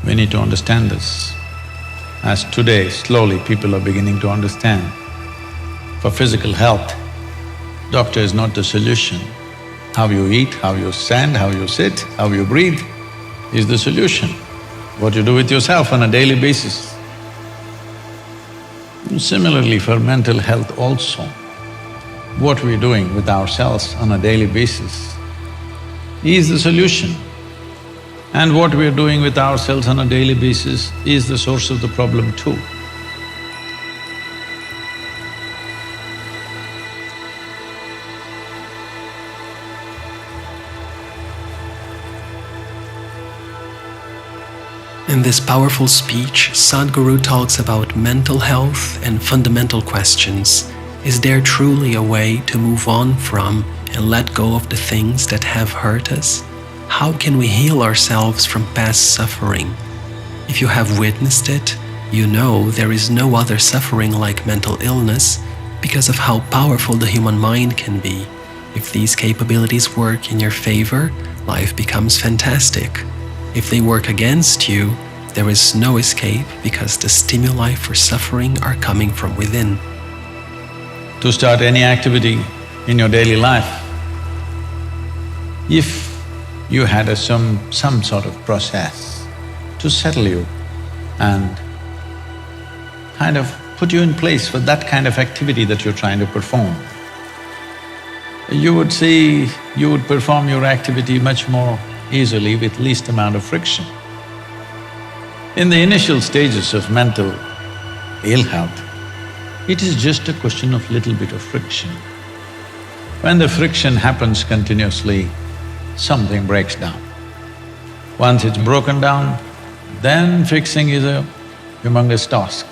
We need to understand this. As today, slowly people are beginning to understand, for physical health, doctor is not the solution. How you eat, how you stand, how you sit, how you breathe is the solution. What you do with yourself on a daily basis. Similarly, for mental health also, what we're doing with ourselves on a daily basis is the solution. And what we're doing with ourselves on a daily basis is the source of the problem too. In this powerful speech, Sadhguru talks about mental health and fundamental questions. Is there truly a way to move on from and let go of the things that have hurt us? How can we heal ourselves from past suffering? If you have witnessed it, you know there is no other suffering like mental illness because of how powerful the human mind can be. If these capabilities work in your favor, life becomes fantastic. If they work against you, there is no escape because the stimuli for suffering are coming from within. To start any activity in your daily life, if you had some sort of process to settle you and kind of put you in place for that kind of activity that you're trying to perform, you would see you would perform your activity much more easily with least amount of friction. In the initial stages of mental ill health, it is just a question of little bit of friction. When the friction happens continuously, something breaks down. Once it's broken down, then fixing is a humongous task.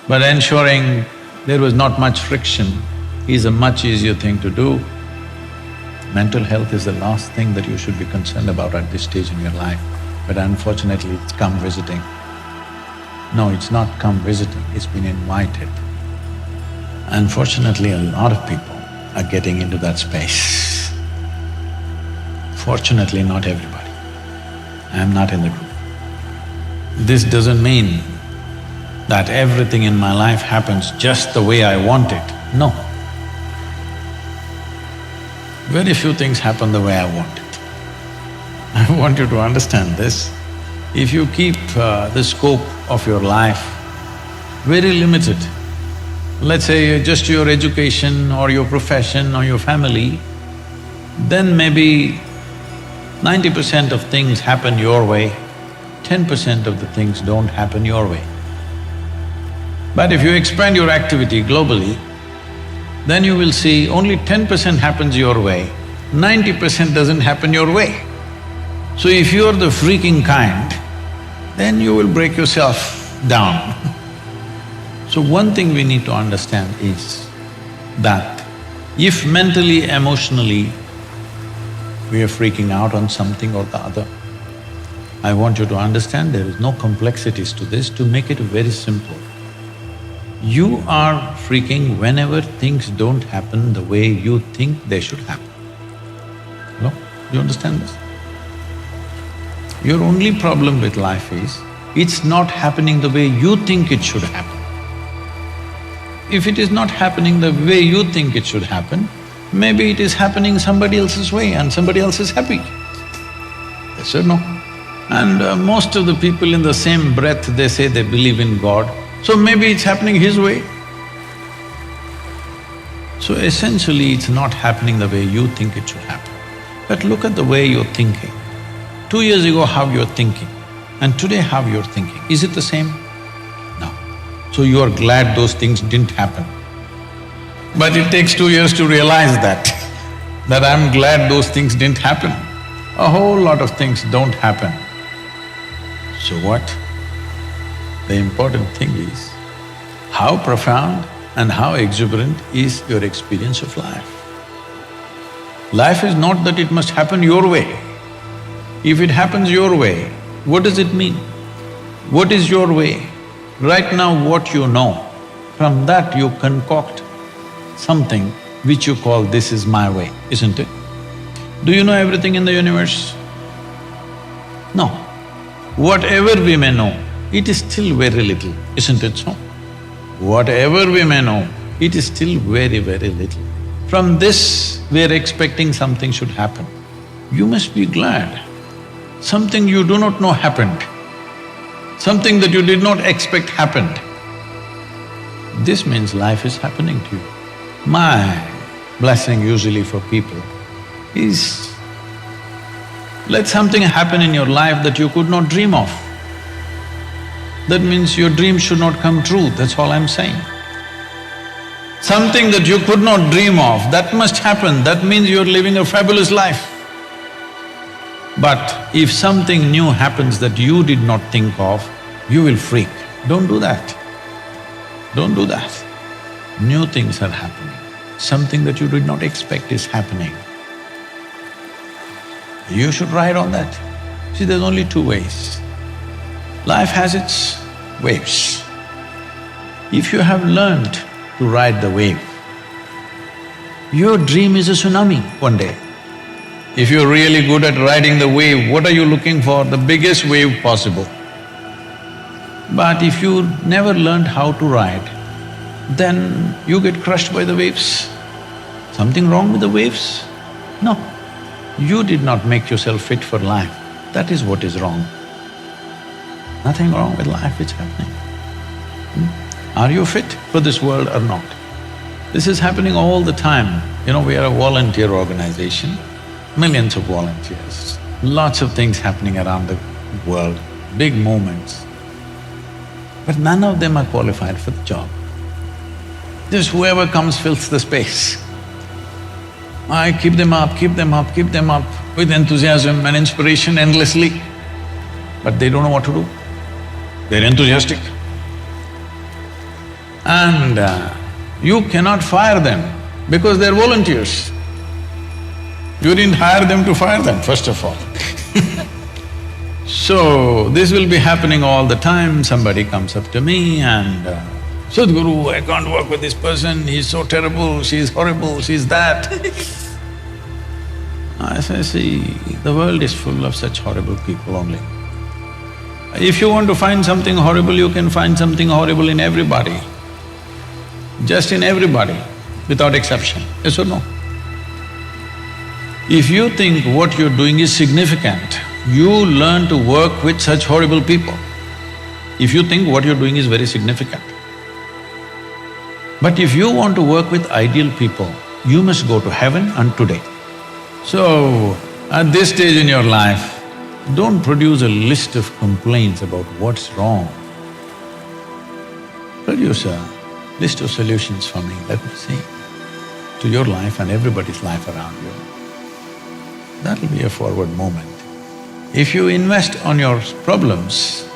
But ensuring there was not much friction is a much easier thing to do. Mental health is the last thing that you should be concerned about at this stage in your life, but unfortunately it's come visiting. No, it's not come visiting, it's been invited. Unfortunately, a lot of people are getting into that space. Fortunately, not everybody. I am not in the group. This doesn't mean that everything in my life happens just the way I want it. No. Very few things happen the way I want it. I want you to understand this. If you keep the scope of your life very limited, let's say just your education or your profession or your family, then maybe 90% of things happen your way, 10% of the things don't happen your way. But if you expand your activity globally, then you will see only 10% happens your way, 90% doesn't happen your way. So if you're the freaking kind, then you will break yourself down. So one thing we need to understand is that if mentally, emotionally, we are freaking out on something or the other, I want you to understand there is no complexities to this. To make it very simple, you are freaking whenever things don't happen the way you think they should happen. No? You understand this? Your only problem with life is, it's not happening the way you think it should happen. If it is not happening the way you think it should happen, maybe it is happening somebody else's way and somebody else is happy. Yes or no? And most of the people in the same breath, they say they believe in God, so maybe it's happening His way. So essentially, it's not happening the way you think it should happen. But look at the way you're thinking. 2 years ago, how you're thinking, and today how you're thinking, is it the same? No. So you are glad those things didn't happen. But it takes 2 years to realize that I'm glad those things didn't happen. A whole lot of things don't happen. So what? The important thing is, how profound and how exuberant is your experience of life. Life is not that it must happen your way. If it happens your way, what does it mean? What is your way? Right now what you know, from that you concoct something which you call, this is my way, isn't it? Do you know everything in the universe? No. whatever we may know, it is still very little, isn't it so? Whatever we may know, it is still very, very little. From this, we are expecting something should happen. You must be glad. Something you do not know happened. Something that you did not expect happened. This means life is happening to you. My blessing usually for people is, let something happen in your life that you could not dream of. That means your dream should not come true, that's all I'm saying. Something that you could not dream of, that must happen, that means you're living a fabulous life. But if something new happens that you did not think of, you will freak. Don't do that. Don't do that. New things are happening. Something that you did not expect is happening. You should ride on that. See, there's only two ways. Life has its waves. If you have learned to ride the wave, your dream is a tsunami one day. If you're really good at riding the wave, what are you looking for? The biggest wave possible. But if you never learned how to ride, then you get crushed by the waves. Something wrong with the waves? No. You did not make yourself fit for life. That is what is wrong. Nothing wrong with life, it's happening. Are you fit for this world or not? This is happening all the time. You know, we are a volunteer organization, millions of volunteers, lots of things happening around the world, big movements. But none of them are qualified for the job. Just whoever comes fills the space. I keep them up, keep them up, keep them up with enthusiasm and inspiration endlessly, but they don't know what to do. They're enthusiastic. And you cannot fire them because they're volunteers. You didn't hire them to fire them, first of all. So, this will be happening all the time. Somebody comes up to me and, Sadhguru, I can't work with this person, he's so terrible, she's horrible, she's that. I say, see, the world is full of such horrible people only. If you want to find something horrible, you can find something horrible in everybody. Just in everybody, without exception, yes or no? If you think what you're doing is significant, you learn to work with such horrible people. If you think what you're doing is very significant. But if you want to work with ideal people, you must go to heaven and today. So, at this stage in your life, don't produce a list of complaints about what's wrong. Produce a list of solutions for me, let me see, to your life and everybody's life around you. That'll be a forward moment. If you invest on your problems,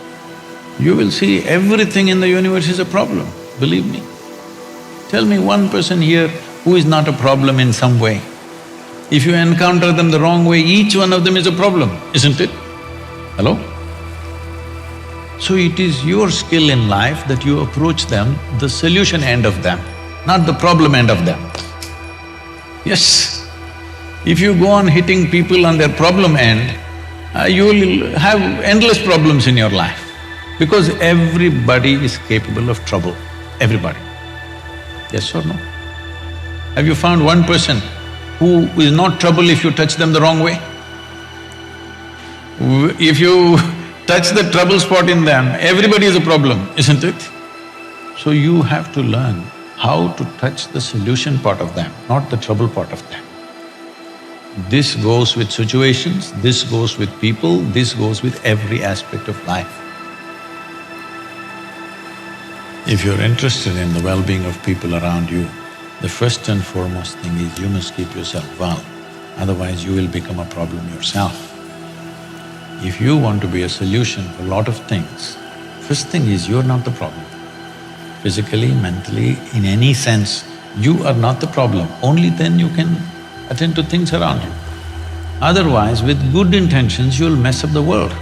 you will see everything in the universe is a problem, believe me. Tell me one person here who is not a problem in some way. If you encounter them the wrong way, each one of them is a problem, isn't it? Hello? So it is your skill in life that you approach them, the solution end of them, not the problem end of them. Yes. If you go on hitting people on their problem end, you will have endless problems in your life because everybody is capable of trouble, everybody. Yes or no? Have you found one person who is not trouble if you touch them the wrong way? If you touch the trouble spot in them, everybody is a problem, isn't it? So you have to learn how to touch the solution part of them, not the trouble part of them. This goes with situations, this goes with people, this goes with every aspect of life. If you're interested in the well-being of people around you, the first and foremost thing is you must keep yourself well, otherwise you will become a problem yourself. If you want to be a solution for a lot of things, first thing is you're not the problem. Physically, mentally, in any sense, you are not the problem, only then you can attend to things around you. Otherwise, with good intentions, you'll mess up the world.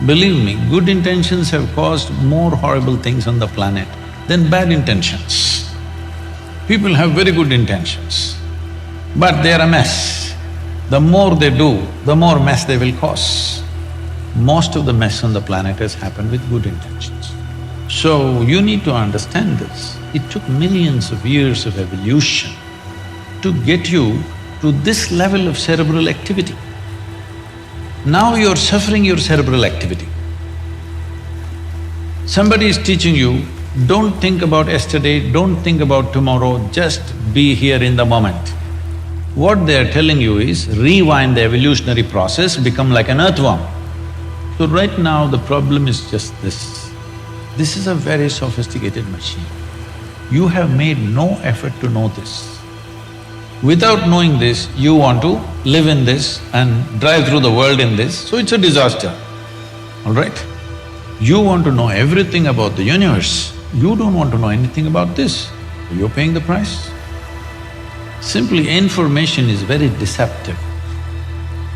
Believe me, good intentions have caused more horrible things on the planet than bad intentions. People have very good intentions, but they're a mess. The more they do, the more mess they will cause. most of the mess on the planet has happened with good intentions. So you need to understand this. It took millions of years of evolution to get you to this level of cerebral activity. Now you're suffering your cerebral activity. Somebody is teaching you, don't think about yesterday, don't think about tomorrow, just be here in the moment. What they're telling you is, rewind the evolutionary process, become like an earthworm. So right now the problem is just this. This is a very sophisticated machine. You have made no effort to know this. Without knowing this, you want to live in this and drive through the world in this, so it's a disaster, all right? You want to know everything about the universe, you don't want to know anything about this, you're paying the price. Simply, information is very deceptive.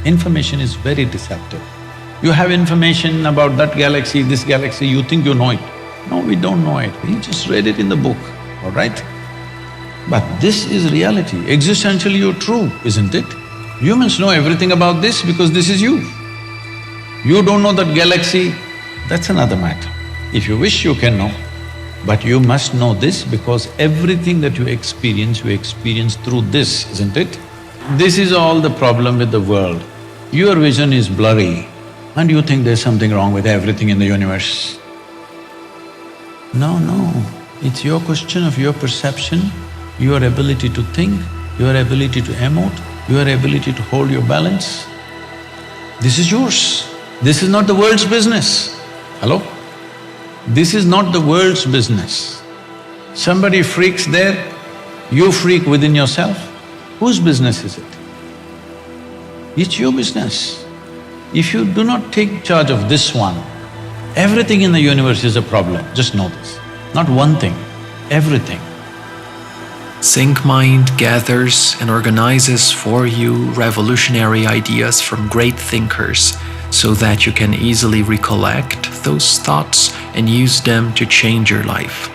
Information is very deceptive. You have information about that galaxy, this galaxy, you think you know it. No, we don't know it, we just read it in the book, all right? But this is reality, existentially you're true, isn't it? Humans know everything about this because this is you. You don't know that galaxy, that's another matter. If you wish, you can know. But you must know this because everything that you experience through this, isn't it? This is all the problem with the world. Your vision is blurry and you think there's something wrong with everything in the universe. No, it's your question of your perception, your ability to think, your ability to emote, your ability to hold your balance. This is yours. This is not the world's business. Hello? This is not the world's business. Somebody freaks there, you freak within yourself. Whose business is it? It's your business. If you do not take charge of this one, everything in the universe is a problem, just know this. Not one thing, everything. SyncMind gathers and organizes for you revolutionary ideas from great thinkers so that you can easily recollect those thoughts and use them to change your life.